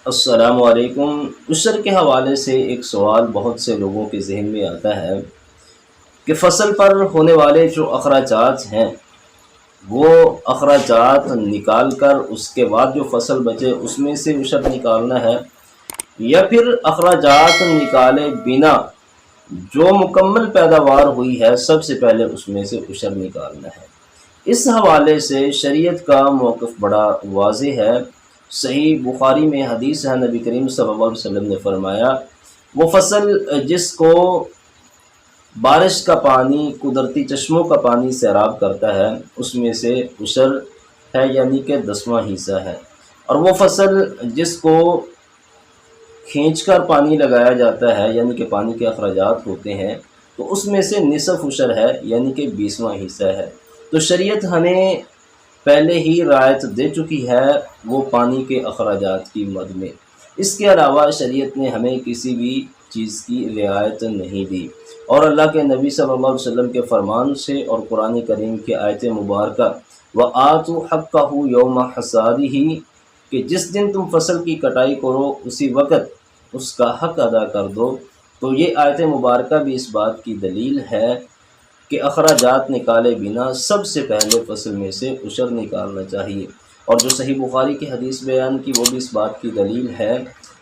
السلام علیکم۔ عشر کے حوالے سے ایک سوال بہت سے لوگوں کے ذہن میں آتا ہے کہ فصل پر ہونے والے جو اخراجات ہیں وہ اخراجات نکال کر اس کے بعد جو فصل بچے اس میں سے عشر نکالنا ہے، یا پھر اخراجات نکالے بنا جو مکمل پیداوار ہوئی ہے سب سے پہلے اس میں سے عشر نکالنا ہے۔ اس حوالے سے شریعت کا موقف بڑا واضح ہے۔ صحیح بخاری میں حدیث ہے، نبی کریم صلی اللہ علیہ وسلم نے فرمایا، وہ فصل جس کو بارش کا پانی، قدرتی چشموں کا پانی سیراب کرتا ہے اس میں سے عشر ہے، یعنی کہ 10واں حصہ ہے۔ اور وہ فصل جس کو کھینچ کر پانی لگایا جاتا ہے، یعنی کہ پانی کے اخراجات ہوتے ہیں، تو اس میں سے نصف عشر ہے، یعنی کہ 20واں حصہ ہے۔ تو شریعت ہمیں پہلے ہی رعایت دے چکی ہے وہ پانی کے اخراجات کی مد میں۔ اس کے علاوہ شریعت نے ہمیں کسی بھی چیز کی رعایت نہیں دی، اور اللہ کے نبی صلی اللہ علیہ وسلم کے فرمان سے اور قرآن کریم کی آیت مبارکہ وَآتُوا حَقَّهُ يَوْمَ حَصَادِهِ کہ جس دن تم فصل کی کٹائی کرو اسی وقت اس کا حق ادا کر دو، تو یہ آیت مبارکہ بھی اس بات کی دلیل ہے کہ اخراجات نکالے بنا سب سے پہلے فصل میں سے عشر نکالنا چاہیے۔ اور جو صحیح بخاری کی حدیث بیان کی وہ بھی اس بات کی دلیل ہے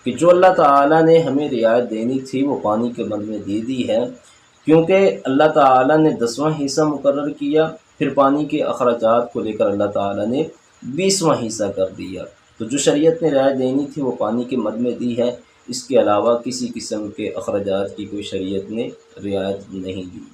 کہ جو اللہ تعالیٰ نے ہمیں رعایت دینی تھی وہ پانی کے مد میں دے دی ہے، کیونکہ اللہ تعالیٰ نے 10واں حصہ مقرر کیا، پھر پانی کے اخراجات کو لے کر اللہ تعالیٰ نے 20واں حصہ کر دیا۔ تو جو شریعت نے رعایت دینی تھی وہ پانی کے مد میں دی ہے، اس کے علاوہ کسی قسم کے اخراجات کی کوئی شریعت نے رعایت نہیں دی۔